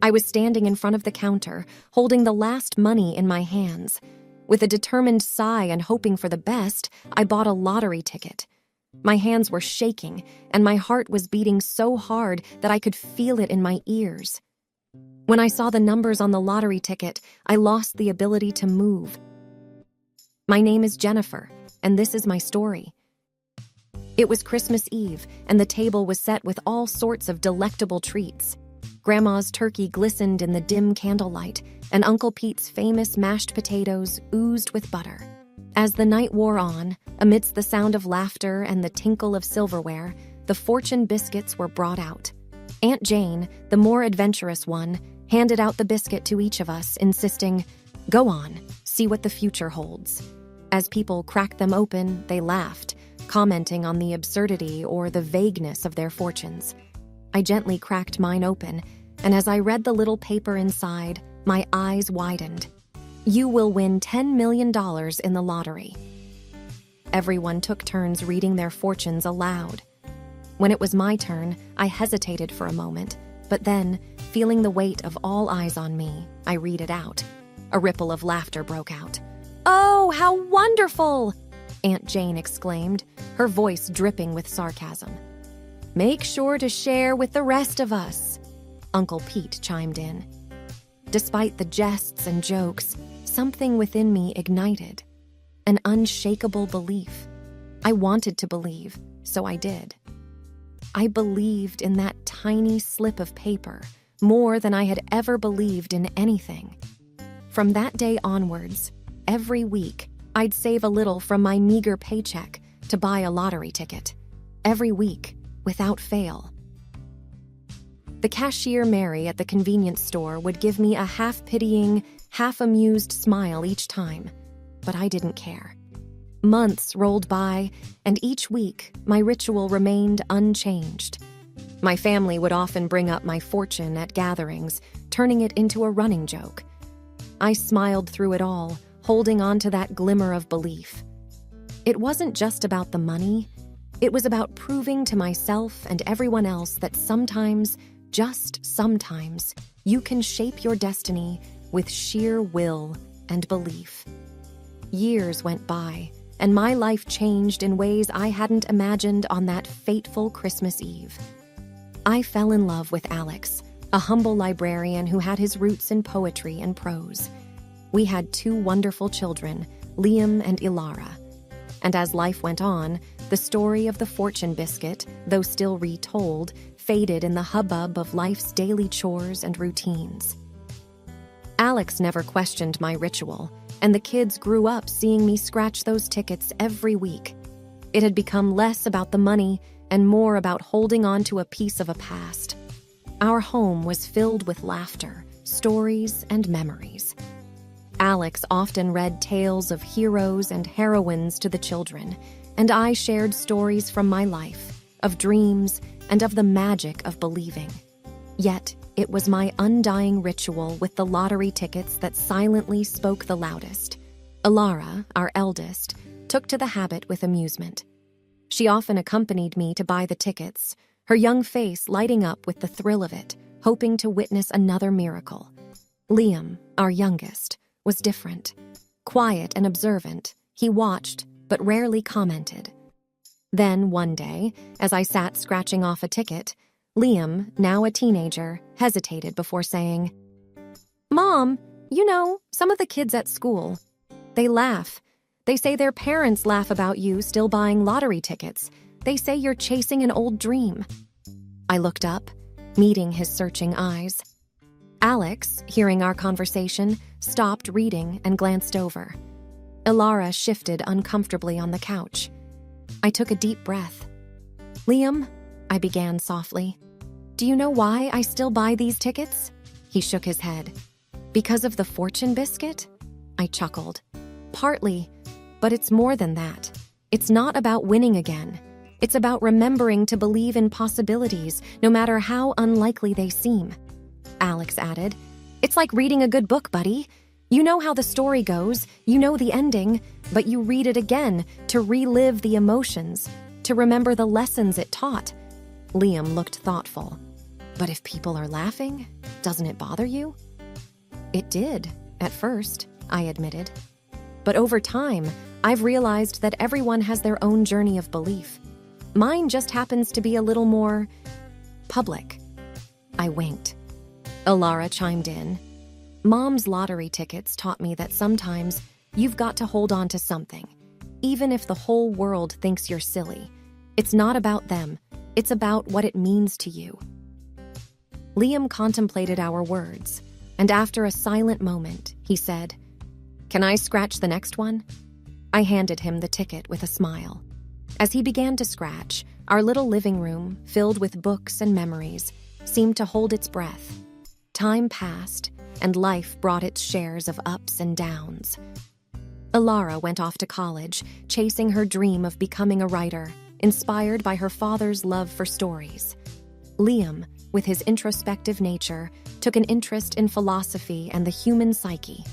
I was standing in front of the counter, holding the last money in my hands. With a determined sigh and hoping for the best, I bought a lottery ticket. My hands were shaking, and my heart was beating so hard that I could feel it in my ears. When I saw the numbers on the lottery ticket, I lost the ability to move. My name is Jennifer, and this is my story. It was Christmas Eve, and the table was set with all sorts of delectable treats. Grandma's turkey glistened in the dim candlelight, and Uncle Pete's famous mashed potatoes oozed with butter. As the night wore on, amidst the sound of laughter and the tinkle of silverware, the fortune biscuits were brought out. Aunt Jane, the more adventurous one, handed out the biscuit to each of us, insisting, "Go on, see what the future holds." As people cracked them open, they laughed, commenting on the absurdity or the vagueness of their fortunes. I gently cracked mine open, and as I read the little paper inside, my eyes widened. "You will win $10 million in the lottery." Everyone took turns reading their fortunes aloud. When it was my turn, I hesitated for a moment, but then, feeling the weight of all eyes on me, I read it out. A ripple of laughter broke out. "Oh, how wonderful!" Aunt Jane exclaimed, her voice dripping with sarcasm. "Make sure to share with the rest of us," Uncle Pete chimed in. Despite the jests and jokes, something within me ignited. An unshakable belief. I wanted to believe, so I did. I believed in that tiny slip of paper more than I had ever believed in anything. From that day onwards, every week, I'd save a little from my meager paycheck to buy a lottery ticket. Every week, without fail. The cashier Mary at the convenience store would give me a half-pitying, half-amused smile each time, but I didn't care. Months rolled by, and each week, my ritual remained unchanged. My family would often bring up my fortune at gatherings, turning it into a running joke. I smiled through it all, holding on to that glimmer of belief. It wasn't just about the money. It was about proving to myself and everyone else that sometimes, just sometimes, you can shape your destiny with sheer will and belief. Years went by, and my life changed in ways I hadn't imagined on that fateful Christmas Eve. I fell in love with Alex, a humble librarian who had his roots in poetry and prose. We had 2 wonderful children, Liam and Ilara. And as life went on, the story of the fortune biscuit, though still retold, faded in the hubbub of life's daily chores and routines. Alex never questioned my ritual, and the kids grew up seeing me scratch those tickets every week. It had become less about the money and more about holding on to a piece of a past. Our home was filled with laughter, stories, and memories. Alex often read tales of heroes and heroines to the children, and I shared stories from my life, of dreams, and of the magic of believing. Yet, it was my undying ritual with the lottery tickets that silently spoke the loudest. Ilara, our eldest, took to the habit with amusement. She often accompanied me to buy the tickets, her young face lighting up with the thrill of it, hoping to witness another miracle. Liam, our youngest, was different. Quiet and observant, he watched, but rarely commented. Then, one day, as I sat scratching off a ticket, Liam, now a teenager, hesitated before saying, "Mom, you know, some of the kids at school, they laugh. They say their parents laugh about you still buying lottery tickets. They say you're chasing an old dream." I looked up, meeting his searching eyes. Alex, hearing our conversation, stopped reading and glanced over. Ilara shifted uncomfortably on the couch. I took a deep breath. "Liam," I began softly, "do you know why I still buy these tickets?" He shook his head. "Because of the fortune biscuit?" I chuckled. "Partly, but it's more than that. It's not about winning again. It's about remembering to believe in possibilities, no matter how unlikely they seem." Alex added, "It's like reading a good book, buddy. You know how the story goes, you know the ending, but you read it again to relive the emotions, to remember the lessons it taught." Liam looked thoughtful. But if people are laughing, doesn't it bother you? It did, at first, I admitted. But over time, I've realized that everyone has their own journey of belief. Mine just happens to be a little more public. I winked. Alara chimed in. Mom's lottery tickets taught me that sometimes you've got to hold on to something, even if the whole world thinks you're silly. It's not about them. It's about what it means to you. Liam contemplated our words, and after a silent moment, he said, "Can I scratch the next one?" I handed him the ticket with a smile. As he began to scratch, our little living room, filled with books and memories, seemed to hold its breath. Time passed, and life brought its shares of ups and downs. Alara went off to college, chasing her dream of becoming a writer, inspired by her father's love for stories. Liam, with his introspective nature, took an interest in philosophy and the human psyche.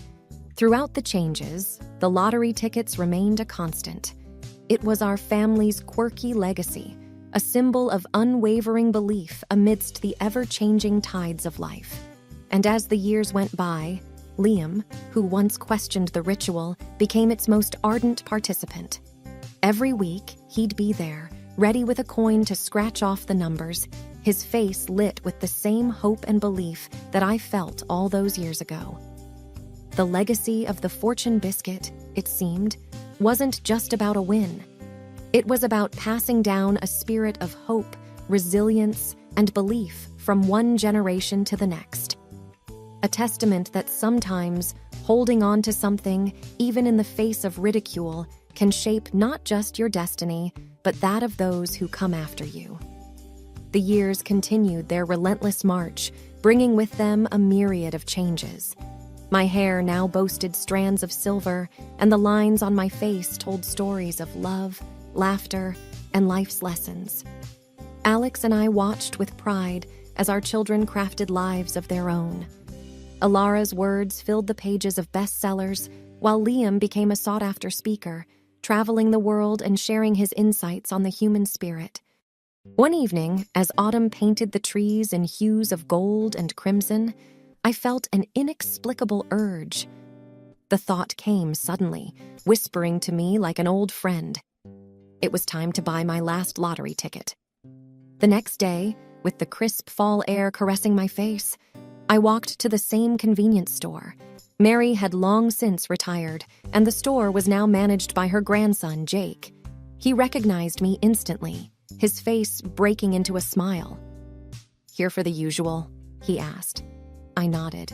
Throughout the changes, the lottery tickets remained a constant. It was our family's quirky legacy, a symbol of unwavering belief amidst the ever-changing tides of life. And as the years went by, Liam, who once questioned the ritual, became its most ardent participant. Every week, he'd be there, ready with a coin to scratch off the numbers, his face lit with the same hope and belief that I felt all those years ago. The legacy of the fortune biscuit, it seemed, wasn't just about a win. It was about passing down a spirit of hope, resilience, and belief from one generation to the next. A testament that sometimes holding on to something, even in the face of ridicule, can shape not just your destiny, but that of those who come after you. The years continued their relentless march, bringing with them a myriad of changes. My hair now boasted strands of silver, and the lines on my face told stories of love, laughter, and life's lessons. Alex and I watched with pride as our children crafted lives of their own. Alara's words filled the pages of bestsellers, while Liam became a sought-after speaker, traveling the world and sharing his insights on the human spirit. One evening, as autumn painted the trees in hues of gold and crimson, I felt an inexplicable urge. The thought came suddenly, whispering to me like an old friend. It was time to buy my last lottery ticket. The next day, with the crisp fall air caressing my face, I walked to the same convenience store. Mary had long since retired, and the store was now managed by her grandson, Jake. He recognized me instantly, his face breaking into a smile. "Here for the usual?" he asked. I nodded.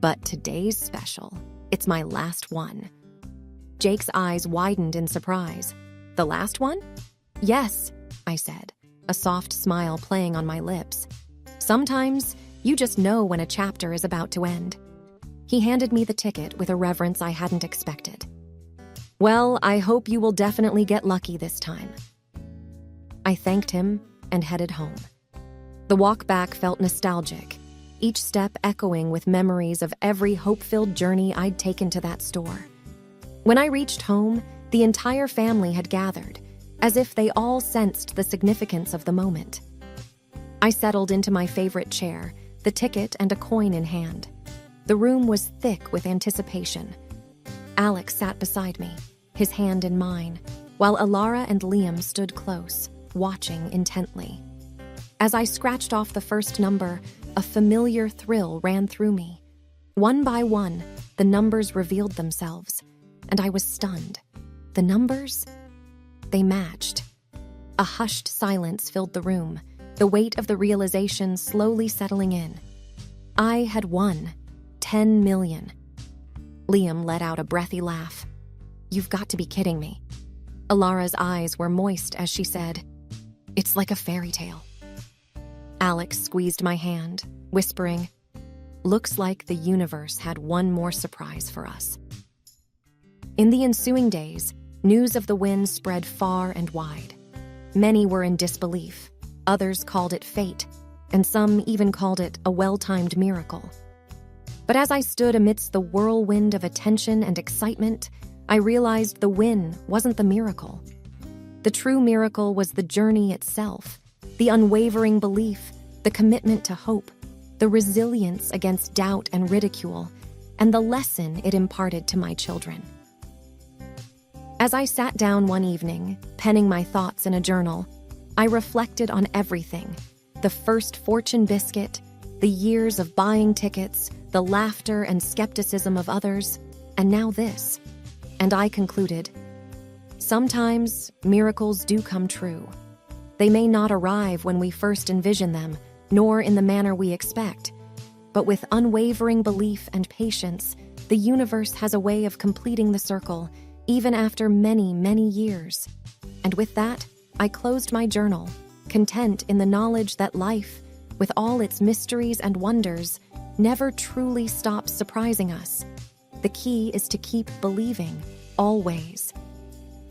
"But today's special. It's my last one." Jake's eyes widened in surprise. "The last one?" "Yes," I said, a soft smile playing on my lips. "Sometimes you just know when a chapter is about to end." He handed me the ticket with a reverence I hadn't expected. "Well, I hope you will definitely get lucky this time." I thanked him and headed home. The walk back felt nostalgic, each step echoing with memories of every hope-filled journey I'd taken to that store. When I reached home, the entire family had gathered, as if they all sensed the significance of the moment. I settled into my favorite chair, the ticket and a coin in hand. The room was thick with anticipation. Alex sat beside me, his hand in mine, while Alara and Liam stood close, watching intently. As I scratched off the first number, a familiar thrill ran through me. One by one, the numbers revealed themselves, and I was stunned. The numbers? They matched. A hushed silence filled the room, the weight of the realization slowly settling in. I had won 10 million. Liam let out a breathy laugh. "You've got to be kidding me." Alara's eyes were moist as she said, "It's like a fairy tale." Alex squeezed my hand, whispering, "Looks like the universe had one more surprise for us." In the ensuing days, news of the win spread far and wide. Many were in disbelief, others called it fate, and some even called it a well-timed miracle. But as I stood amidst the whirlwind of attention and excitement, I realized the win wasn't the miracle. The true miracle was the journey itself, the unwavering belief, the commitment to hope, the resilience against doubt and ridicule, and the lesson it imparted to my children. As I sat down one evening, penning my thoughts in a journal, I reflected on everything: the first fortune biscuit, the years of buying tickets, the laughter and skepticism of others, and now this. And I concluded, sometimes miracles do come true. They may not arrive when we first envision them, nor in the manner we expect. But with unwavering belief and patience, the universe has a way of completing the circle, even after many, many years. And with that, I closed my journal, content in the knowledge that life, with all its mysteries and wonders, never truly stops surprising us. The key is to keep believing, always.